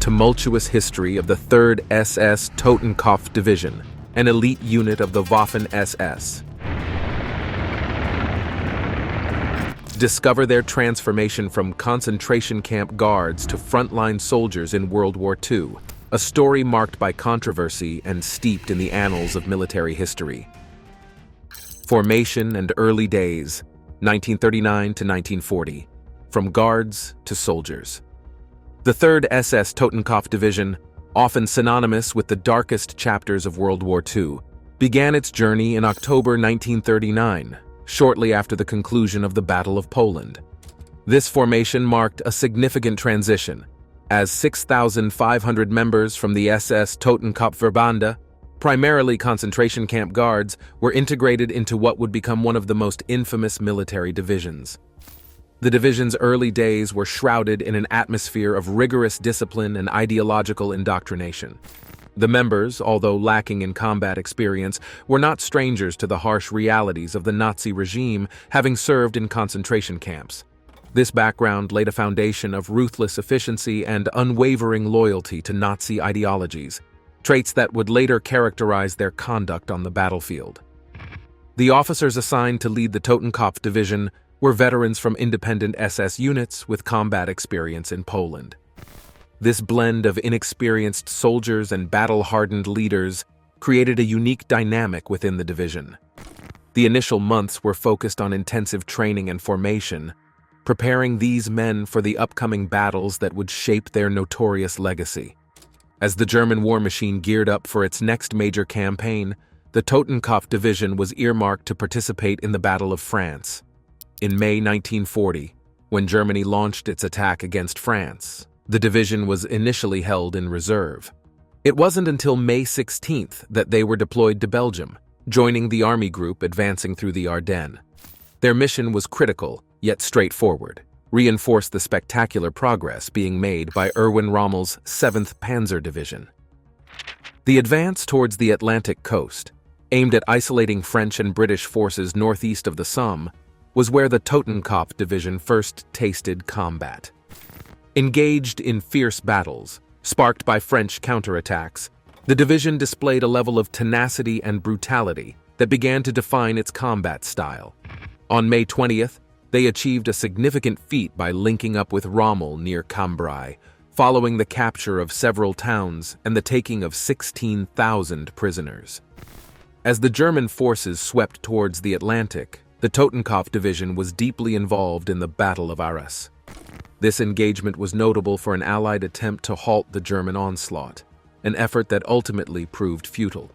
tumultuous history of the 3rd SS Totenkopf Division, an elite unit of the Waffen SS. Discover their transformation from concentration camp guards to frontline soldiers in World War II, a story marked by controversy and steeped in the annals of military history. Formation and early days, 1939 to 1940, from guards to soldiers. The 3rd SS Totenkopf Division, often synonymous with the darkest chapters of World War II, began its journey in October 1939, shortly after the conclusion of the Battle of Poland. This formation marked a significant transition, as 6,500 members from the SS Totenkopfverbände, primarily concentration camp guards, were integrated into what would become one of the most infamous military divisions. The division's early days were shrouded in an atmosphere of rigorous discipline and ideological indoctrination. The members, although lacking in combat experience, were not strangers to the harsh realities of the Nazi regime, having served in concentration camps. This background laid a foundation of ruthless efficiency and unwavering loyalty to Nazi ideologies, traits that would later characterize their conduct on the battlefield. The officers assigned to lead the Totenkopf Division were veterans from independent SS units with combat experience in Poland. This blend of inexperienced soldiers and battle-hardened leaders created a unique dynamic within the division. The initial months were focused on intensive training and formation, preparing these men for the upcoming battles that would shape their notorious legacy. As the German war machine geared up for its next major campaign, the Totenkopf Division was earmarked to participate in the Battle of France. In May 1940, when Germany launched its attack against France, the division was initially held in reserve. It wasn't until May 16th that they were deployed to Belgium, joining the army group advancing through the Ardennes. Their mission was critical, yet straightforward: reinforce the spectacular progress being made by Erwin Rommel's 7th Panzer Division. The advance towards the Atlantic coast, aimed at isolating French and British forces northeast of the Somme, was where the Totenkopf Division first tasted combat. Engaged in fierce battles, sparked by French counterattacks, the division displayed a level of tenacity and brutality that began to define its combat style. On May 20th, they achieved a significant feat by linking up with Rommel near Cambrai, following the capture of several towns and the taking of 16,000 prisoners. As the German forces swept towards the Atlantic, the Totenkopf Division was deeply involved in the Battle of Arras. This engagement was notable for an Allied attempt to halt the German onslaught, an effort that ultimately proved futile.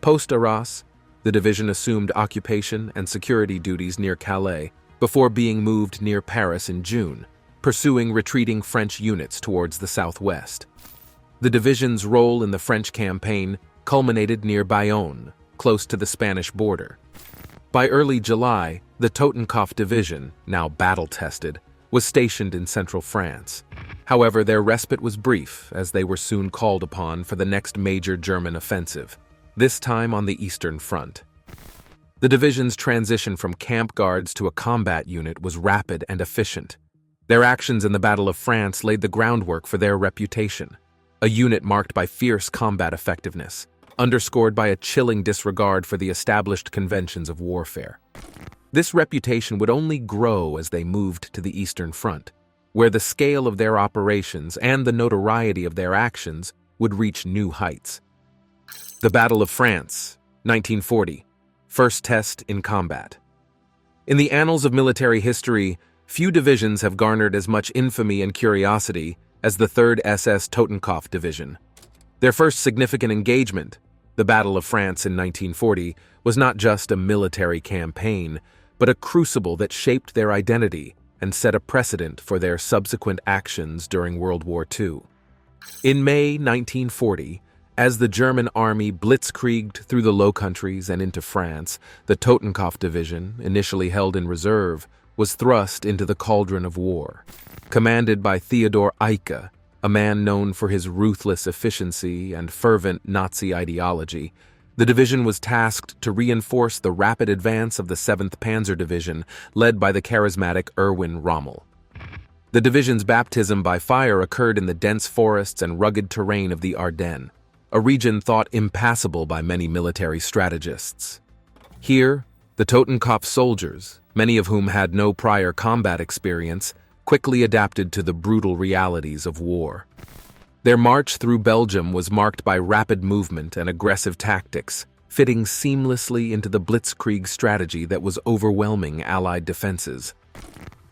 Post-Arras, the division assumed occupation and security duties near Calais before being moved near Paris in June, pursuing retreating French units towards the southwest. The division's role in the French campaign culminated near Bayonne, close to the Spanish border. By early July, the Totenkopf Division, now battle-tested, was stationed in central France. However, their respite was brief, as they were soon called upon for the next major German offensive, this time on the Eastern Front. The division's transition from camp guards to a combat unit was rapid and efficient. Their actions in the Battle of France laid the groundwork for their reputation, a unit marked by fierce combat effectiveness, underscored by a chilling disregard for the established conventions of warfare. This reputation would only grow as they moved to the Eastern Front, where the scale of their operations and the notoriety of their actions would reach new heights. The Battle of France, 1940, first test in combat. In the annals of military history, few divisions have garnered as much infamy and curiosity as the 3rd SS Totenkopf Division. Their first significant engagement, the Battle of France in 1940, was not just a military campaign, but a crucible that shaped their identity and set a precedent for their subsequent actions during World War II. In May 1940, as the German army blitzkrieged through the Low Countries and into France, the Totenkopf Division, initially held in reserve, was thrust into the cauldron of war. Commanded by Theodor Eicke, a man known for his ruthless efficiency and fervent Nazi ideology, the division was tasked to reinforce the rapid advance of the 7th Panzer Division, led by the charismatic Erwin Rommel. The division's baptism by fire occurred in the dense forests and rugged terrain of the Ardennes, a region thought impassable by many military strategists. Here, the Totenkopf soldiers, many of whom had no prior combat experience, quickly adapted to the brutal realities of war. Their march through Belgium was marked by rapid movement and aggressive tactics, fitting seamlessly into the blitzkrieg strategy that was overwhelming Allied defenses.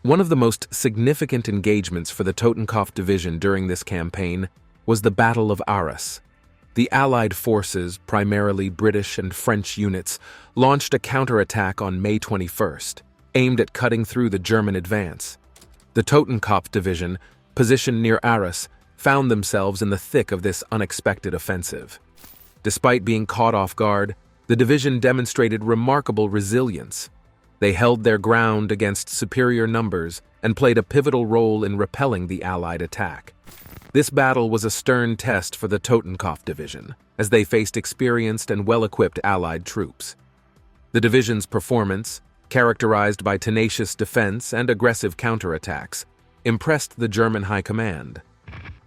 One of the most significant engagements for the Totenkopf division during this campaign was the Battle of Arras. The Allied forces, primarily British and French units, launched a counterattack on May 21st, aimed at cutting through the German advance. The Totenkopf division, positioned near Arras, found themselves in the thick of this unexpected offensive. Despite being caught off guard, the division demonstrated remarkable resilience. They held their ground against superior numbers and played a pivotal role in repelling the Allied attack. This battle was a stern test for the Totenkopf division, as they faced experienced and well-equipped Allied troops. The division's performance, characterized by tenacious defense and aggressive counterattacks, impressed the German high command.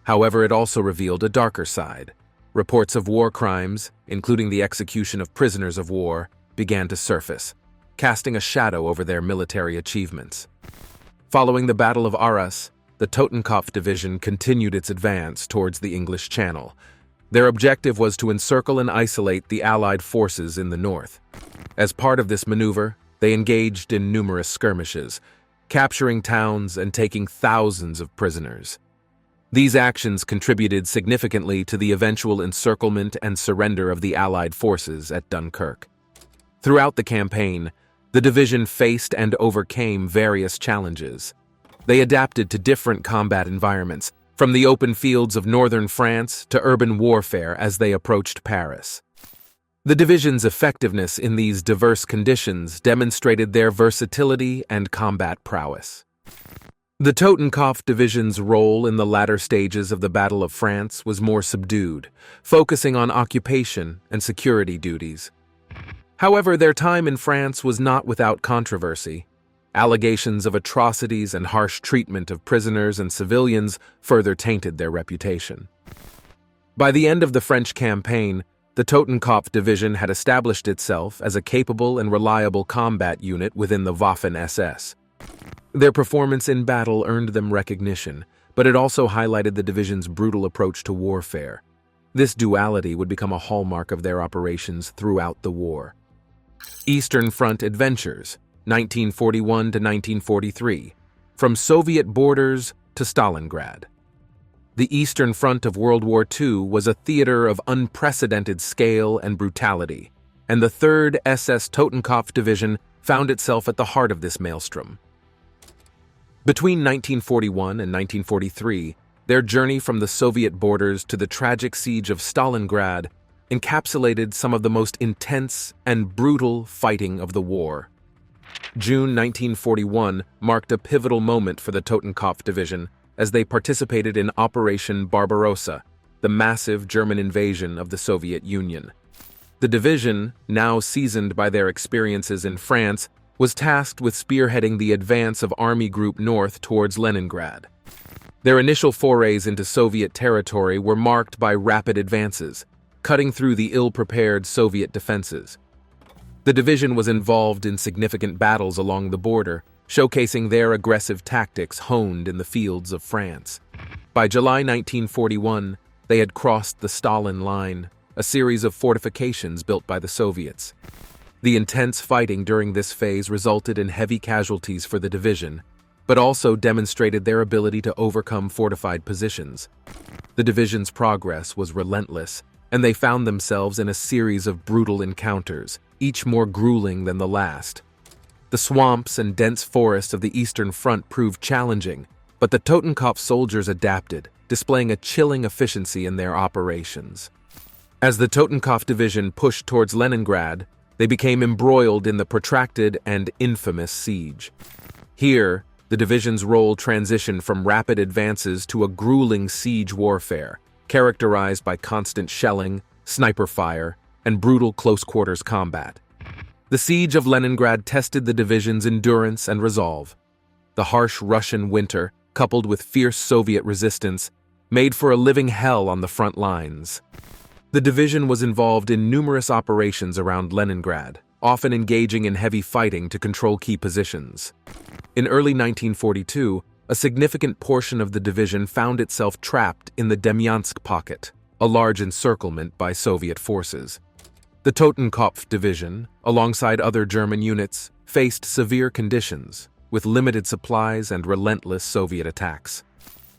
However, it also revealed a darker side. Reports of war crimes, including the execution of prisoners of war, began to surface, casting a shadow over their military achievements. Following the Battle of Arras, the Totenkopf division continued its advance towards the English Channel. Their objective was to encircle and isolate the Allied forces in the north. As part of this maneuver, they engaged in numerous skirmishes, capturing towns and taking thousands of prisoners. These actions contributed significantly to the eventual encirclement and surrender of the Allied forces at Dunkirk. Throughout the campaign, the division faced and overcame various challenges. They adapted to different combat environments, from the open fields of northern France to urban warfare as they approached Paris. The division's effectiveness in these diverse conditions demonstrated their versatility and combat prowess. The Totenkopf division's role in the latter stages of the Battle of France was more subdued, focusing on occupation and security duties. However, their time in France was not without controversy. Allegations of atrocities and harsh treatment of prisoners and civilians further tainted their reputation. By the end of the French campaign, the Totenkopf division had established itself as a capable and reliable combat unit within the Waffen SS. Their performance in battle earned them recognition, but it also highlighted the division's brutal approach to warfare. This duality would become a hallmark of their operations throughout the war. Eastern Front Adventures, 1941 to 1943, from Soviet borders to Stalingrad. The Eastern Front of World War II was a theater of unprecedented scale and brutality, and the 3rd SS Totenkopf Division found itself at the heart of this maelstrom. Between 1941 and 1943, their journey from the Soviet borders to the tragic siege of Stalingrad encapsulated some of the most intense and brutal fighting of the war. June 1941 marked a pivotal moment for the Totenkopf division as they participated in Operation Barbarossa, the massive German invasion of the Soviet Union. The division, now seasoned by their experiences in France, was tasked with spearheading the advance of Army Group North towards Leningrad. Their initial forays into Soviet territory were marked by rapid advances, cutting through the ill-prepared Soviet defenses. The division was involved in significant battles along the border, showcasing their aggressive tactics honed in the fields of France. By July 1941, they had crossed the Stalin Line, a series of fortifications built by the Soviets. The intense fighting during this phase resulted in heavy casualties for the division, but also demonstrated their ability to overcome fortified positions. The division's progress was relentless, and they found themselves in a series of brutal encounters, each more grueling than the last. The swamps and dense forests of the Eastern Front proved challenging, but the Totenkopf soldiers adapted, displaying a chilling efficiency in their operations. As the Totenkopf division pushed towards Leningrad, they became embroiled in the protracted and infamous siege. Here, the division's role transitioned from rapid advances to a grueling siege warfare, characterized by constant shelling, sniper fire, and brutal close-quarters combat. The siege of Leningrad tested the division's endurance and resolve. The harsh Russian winter, coupled with fierce Soviet resistance, made for a living hell on the front lines. The division was involved in numerous operations around Leningrad, often engaging in heavy fighting to control key positions. In early 1942, a significant portion of the division found itself trapped in the Demyansk pocket, a large encirclement by Soviet forces. The Totenkopf division, alongside other German units, faced severe conditions, with limited supplies and relentless Soviet attacks.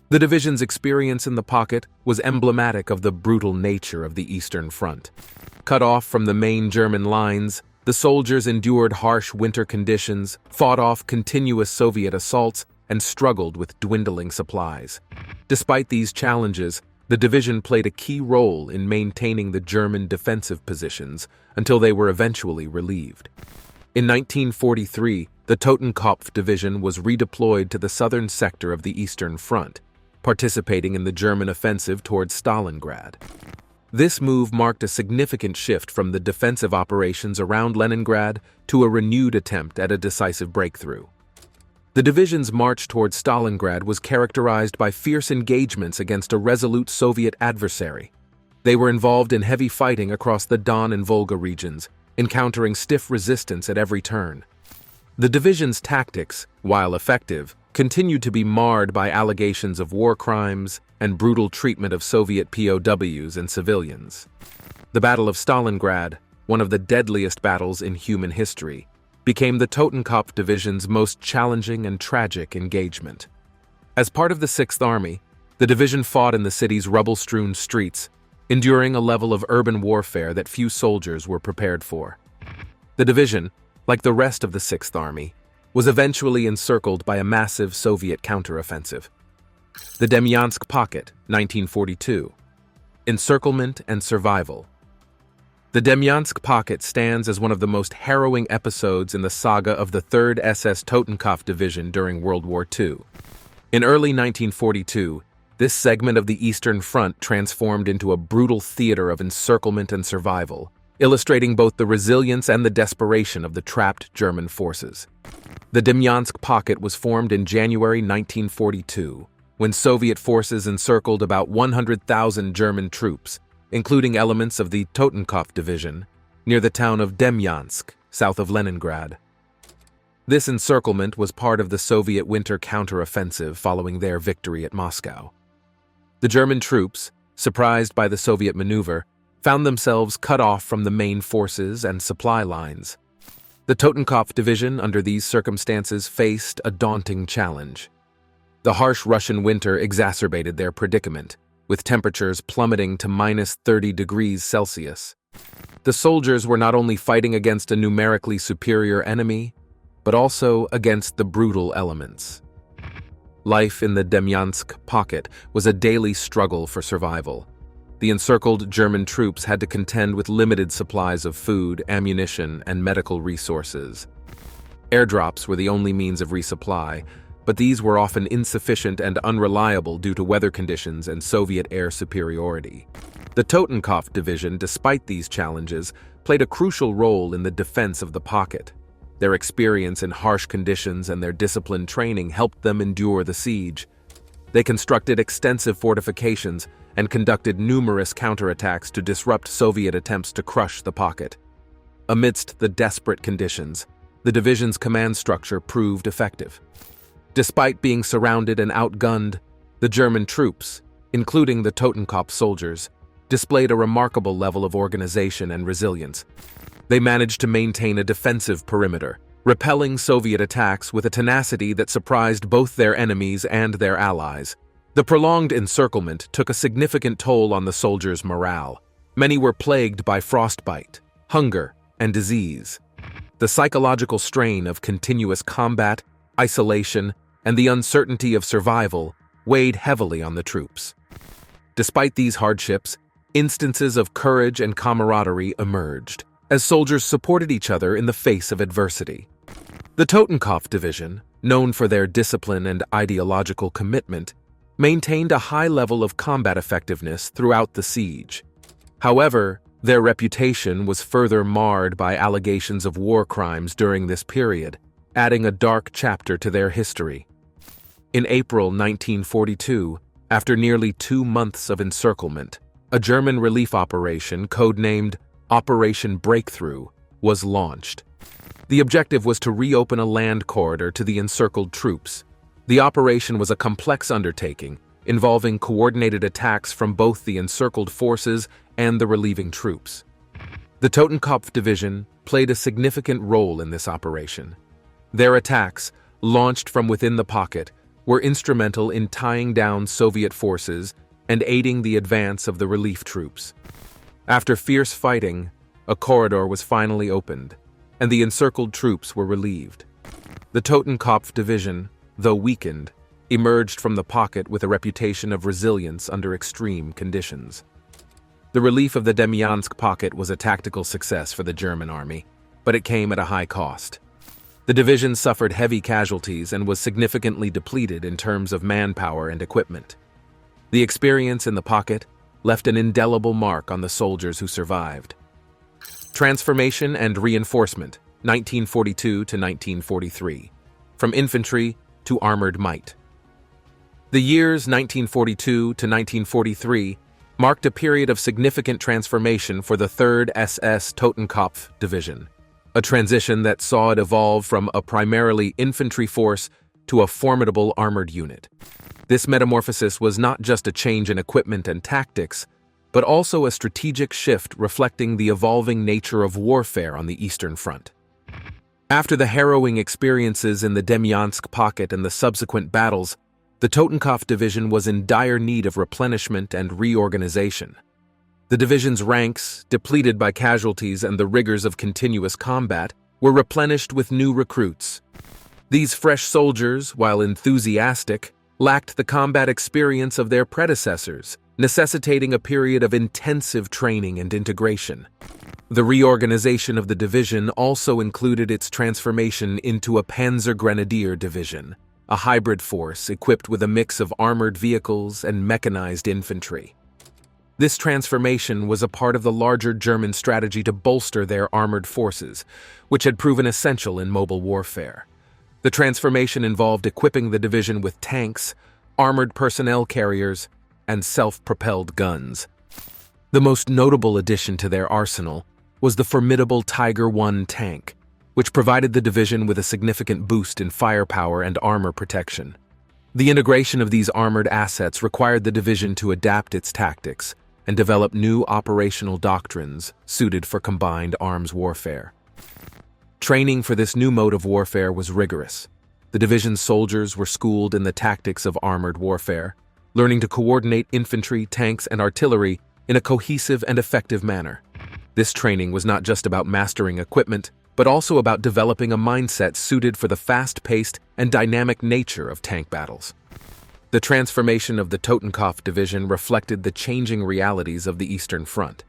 The division's experience in the pocket was emblematic of the brutal nature of the Eastern Front. Cut off from the main German lines, the soldiers endured harsh winter conditions, fought off continuous Soviet assaults, and struggled with dwindling supplies. Despite these challenges, the division played a key role in maintaining the German defensive positions until they were eventually relieved. In 1943, the Totenkopf division was redeployed to the southern sector of the Eastern Front, participating in the German offensive towards Stalingrad. This move marked a significant shift from the defensive operations around Leningrad to a renewed attempt at a decisive breakthrough. The division's march towards Stalingrad was characterized by fierce engagements against a resolute Soviet adversary. They were involved in heavy fighting across the Don and Volga regions, encountering stiff resistance at every turn. The division's tactics, while effective, continued to be marred by allegations of war crimes and brutal treatment of Soviet POWs and civilians. The Battle of Stalingrad, one of the deadliest battles in human history, became the Totenkopf Division's most challenging and tragic engagement. As part of the Sixth Army, the division fought in the city's rubble-strewn streets, enduring a level of urban warfare that few soldiers were prepared for. The division, like the rest of the Sixth Army, was eventually encircled by a massive Soviet counteroffensive. The Demyansk Pocket, 1942. Encirclement and Survival. The Demyansk Pocket stands as one of the most harrowing episodes in the saga of the 3rd SS Totenkopf Division during World War II. In early 1942, this segment of the Eastern Front transformed into a brutal theater of encirclement and survival, illustrating both the resilience and the desperation of the trapped German forces. The Demyansk Pocket was formed in January 1942, when Soviet forces encircled about 100,000 German troops, including elements of the Totenkopf Division, near the town of Demyansk, south of Leningrad. This encirclement was part of the Soviet winter counteroffensive following their victory at Moscow. The German troops, surprised by the Soviet maneuver, found themselves cut off from the main forces and supply lines. The Totenkopf Division, under these circumstances, faced a daunting challenge. The harsh Russian winter exacerbated their predicament, with temperatures plummeting to -30 degrees Celsius. The soldiers were not only fighting against a numerically superior enemy, but also against the brutal elements. Life in the Demyansk Pocket was a daily struggle for survival. The encircled German troops had to contend with limited supplies of food, ammunition, and medical resources. Airdrops were the only means of resupply, but these were often insufficient and unreliable due to weather conditions and Soviet air superiority. The Totenkopf Division, despite these challenges, played a crucial role in the defense of the pocket. Their experience in harsh conditions and their disciplined training helped them endure the siege. They constructed extensive fortifications and conducted numerous counterattacks to disrupt Soviet attempts to crush the pocket. Amidst the desperate conditions, the division's command structure proved effective. Despite being surrounded and outgunned, the German troops, including the Totenkopf soldiers, displayed a remarkable level of organization and resilience. They managed to maintain a defensive perimeter, repelling Soviet attacks with a tenacity that surprised both their enemies and their allies. The prolonged encirclement took a significant toll on the soldiers' morale. Many were plagued by frostbite, hunger, and disease. The psychological strain of continuous combat, isolation, and the uncertainty of survival weighed heavily on the troops. Despite these hardships, instances of courage and camaraderie emerged, as soldiers supported each other in the face of adversity. The Totenkopf Division, known for their discipline and ideological commitment, maintained a high level of combat effectiveness throughout the siege. However, their reputation was further marred by allegations of war crimes during this period, adding a dark chapter to their history. In April 1942, after nearly 2 months of encirclement, a German relief operation, codenamed Operation Breakthrough, was launched. The objective was to reopen a land corridor to the encircled troops. The operation was a complex undertaking, involving coordinated attacks from both the encircled forces and the relieving troops. The Totenkopf Division played a significant role in this operation. Their attacks, launched from within the pocket, were instrumental in tying down Soviet forces and aiding the advance of the relief troops. After fierce fighting, a corridor was finally opened, and the encircled troops were relieved. The Totenkopf Division, though weakened, emerged from the pocket with a reputation of resilience under extreme conditions. The relief of the Demyansk pocket was a tactical success for the German army, but it came at a high cost. The division suffered heavy casualties and was significantly depleted in terms of manpower and equipment. The experience in the pocket left an indelible mark on the soldiers who survived. Transformation and Reinforcement, 1942 to 1943. From Infantry to Armored Might. The years 1942 to 1943 marked a period of significant transformation for the 3rd SS Totenkopf Division, a transition that saw it evolve from a primarily infantry force to a formidable armored unit. This metamorphosis was not just a change in equipment and tactics, but also a strategic shift reflecting the evolving nature of warfare on the Eastern Front. After the harrowing experiences in the Demyansk pocket and the subsequent battles, the Totenkopf Division was in dire need of replenishment and reorganization. The division's ranks, depleted by casualties and the rigors of continuous combat, were replenished with new recruits. These fresh soldiers, while enthusiastic, lacked the combat experience of their predecessors, necessitating a period of intensive training and integration. The reorganization of the division also included its transformation into a Panzer Grenadier Division, a hybrid force equipped with a mix of armored vehicles and mechanized infantry. This transformation was a part of the larger German strategy to bolster their armored forces, which had proven essential in mobile warfare. The transformation involved equipping the division with tanks, armored personnel carriers, and self-propelled guns. The most notable addition to their arsenal was the formidable Tiger I tank, which provided the division with a significant boost in firepower and armor protection. The integration of these armored assets required the division to adapt its tactics and develop new operational doctrines suited for combined arms warfare. Training for this new mode of warfare was rigorous. The division's soldiers were schooled in the tactics of armored warfare, learning to coordinate infantry, tanks, and artillery in a cohesive and effective manner. This training was not just about mastering equipment, but also about developing a mindset suited for the fast-paced and dynamic nature of tank battles. The transformation of the Totenkopf Division reflected the changing realities of the Eastern Front.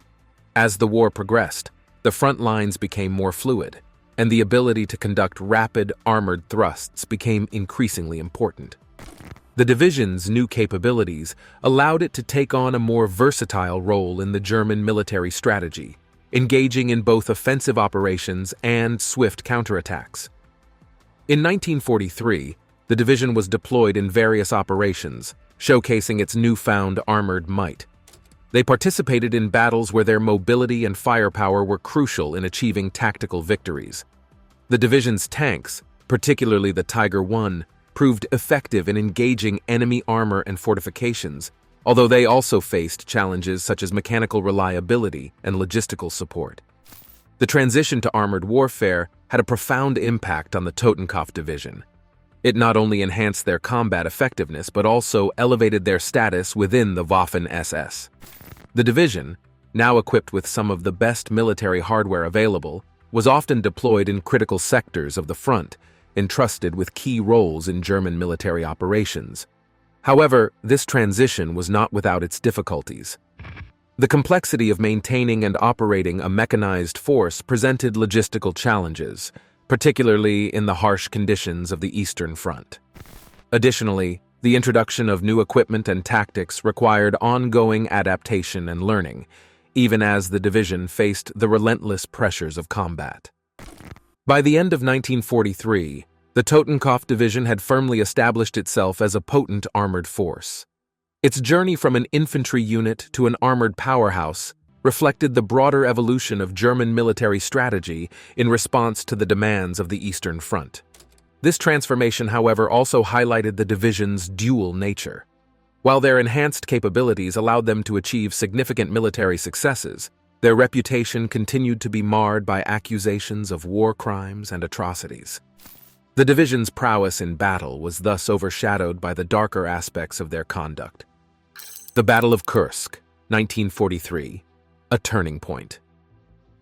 As the war progressed, the front lines became more fluid, and the ability to conduct rapid, armored thrusts became increasingly important. The division's new capabilities allowed it to take on a more versatile role in the German military strategy, engaging in both offensive operations and swift counterattacks. In 1943, the division was deployed in various operations, showcasing its newfound armored might. They participated in battles where their mobility and firepower were crucial in achieving tactical victories. The division's tanks, particularly the Tiger I, proved effective in engaging enemy armor and fortifications, although they also faced challenges such as mechanical reliability and logistical support. The transition to armored warfare had a profound impact on the Totenkopf Division. It not only enhanced their combat effectiveness but also elevated their status within the Waffen SS. The division, now equipped with some of the best military hardware available, was often deployed in critical sectors of the front, entrusted with key roles in German military operations. However, this transition was not without its difficulties. The complexity of maintaining and operating a mechanized force presented logistical challenges, particularly in the harsh conditions of the Eastern Front. Additionally, the introduction of new equipment and tactics required ongoing adaptation and learning, even as the division faced the relentless pressures of combat. By the end of 1943, The Totenkopf division had firmly established itself as a potent armored force. Its journey from an infantry unit to an armored powerhouse reflected the broader evolution of German military strategy in response to the demands of the Eastern Front. This transformation, however, also highlighted the division's dual nature. While their enhanced capabilities allowed them to achieve significant military successes, their reputation continued to be marred by accusations of war crimes and atrocities. The division's prowess in battle was thus overshadowed by the darker aspects of their conduct. The Battle of Kursk, 1943, a turning point.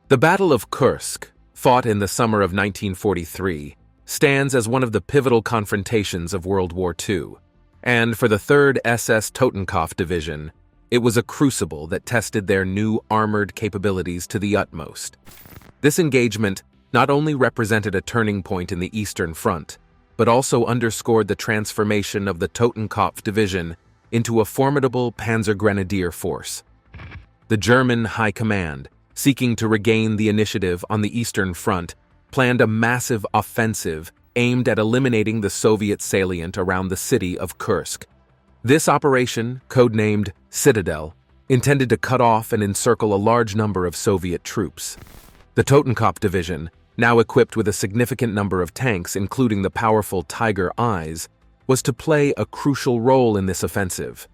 The Battle of Kursk, fought in the summer of 1943, stands as one of the pivotal confrontations of World War II, and for the 3rd SS Totenkopf Division, it was a crucible that tested their new armored capabilities to the utmost. This engagement not only represented a turning point in the Eastern Front, but also underscored the transformation of the Totenkopf Division into a formidable Panzergrenadier force. The German High Command, seeking to regain the initiative on the Eastern Front, planned a massive offensive aimed at eliminating the Soviet salient around the city of Kursk. This operation, codenamed Citadel, intended to cut off and encircle a large number of Soviet troops. The Totenkopf Division, now equipped with a significant number of tanks, including the powerful Tiger Eyes, was to play a crucial role in this offensive.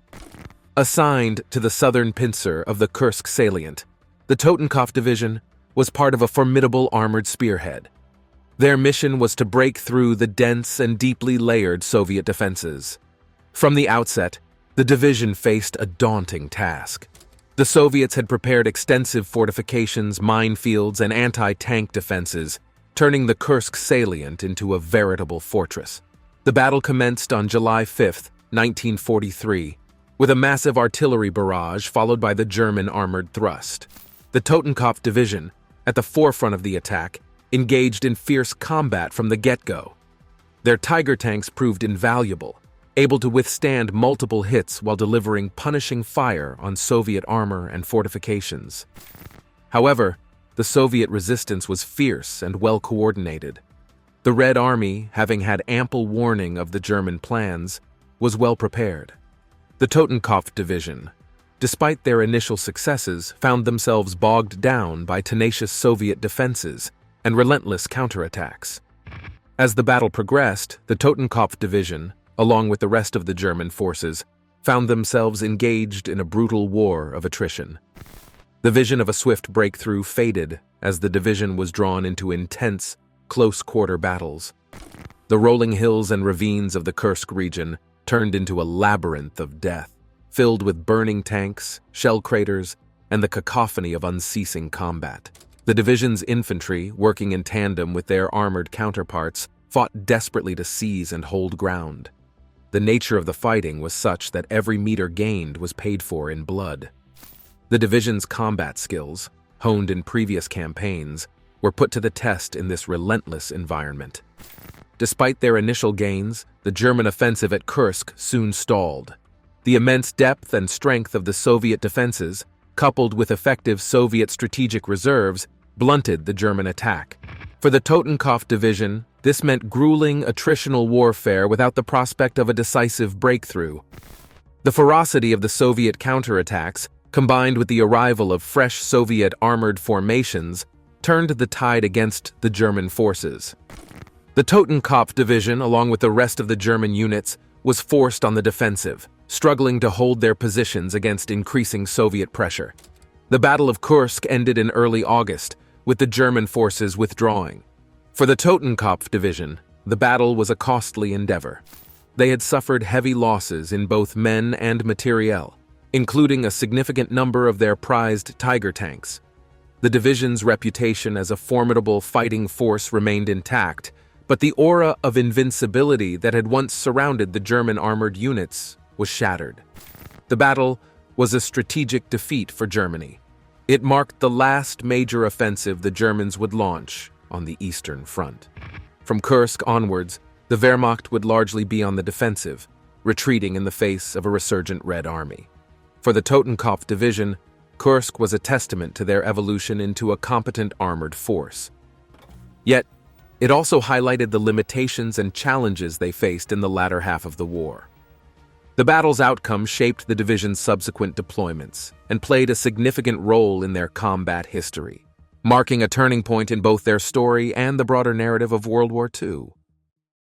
Assigned to the southern pincer of the Kursk salient, the Totenkopf Division was part of a formidable armored spearhead. Their mission was to break through the dense and deeply layered Soviet defenses. From the outset, the division faced a daunting task. The Soviets had prepared extensive fortifications, minefields, and anti-tank defenses, turning the Kursk salient into a veritable fortress. The battle commenced on July 5, 1943, with a massive artillery barrage followed by the German armored thrust. The Totenkopf Division, at the forefront of the attack, engaged in fierce combat from the get-go. Their Tiger tanks proved invaluable, able to withstand multiple hits while delivering punishing fire on Soviet armor and fortifications. However, the Soviet resistance was fierce and well-coordinated. The Red Army, having had ample warning of the German plans, was well prepared. The Totenkopf Division, despite their initial successes, found themselves bogged down by tenacious Soviet defenses and relentless counterattacks. As the battle progressed, the Totenkopf Division, along with the rest of the German forces, found themselves engaged in a brutal war of attrition. The vision of a swift breakthrough faded as the division was drawn into intense, close-quarter battles. The rolling hills and ravines of the Kursk region turned into a labyrinth of death, filled with burning tanks, shell craters, and the cacophony of unceasing combat. The division's infantry, working in tandem with their armored counterparts, fought desperately to seize and hold ground. The nature of the fighting was such that every meter gained was paid for in blood. The division's combat skills, honed in previous campaigns, were put to the test in this relentless environment. Despite their initial gains, the German offensive at Kursk soon stalled. The immense depth and strength of the Soviet defenses, coupled with effective Soviet strategic reserves, blunted the German attack. For the Totenkopf Division, this meant grueling attritional warfare without the prospect of a decisive breakthrough. The ferocity of the Soviet counterattacks, combined with the arrival of fresh Soviet armored formations, turned the tide against the German forces. The Totenkopf Division, along with the rest of the German units, was forced on the defensive, struggling to hold their positions against increasing Soviet pressure. The Battle of Kursk ended in early August, with the German forces withdrawing. For the Totenkopf Division, the battle was a costly endeavor. They had suffered heavy losses in both men and materiel, including a significant number of their prized Tiger tanks. The division's reputation as a formidable fighting force remained intact, but the aura of invincibility that had once surrounded the German armored units was shattered. The battle was a strategic defeat for Germany. It marked the last major offensive the Germans would launch on the Eastern Front. From Kursk onwards, the Wehrmacht would largely be on the defensive, retreating in the face of a resurgent Red Army. For the Totenkopf Division, Kursk was a testament to their evolution into a competent armored force. Yet, It also highlighted the limitations and challenges they faced in the latter half of the war. The battle's outcome shaped the division's subsequent deployments and played a significant role in their combat history, marking a turning point in both their story and the broader narrative of World War II.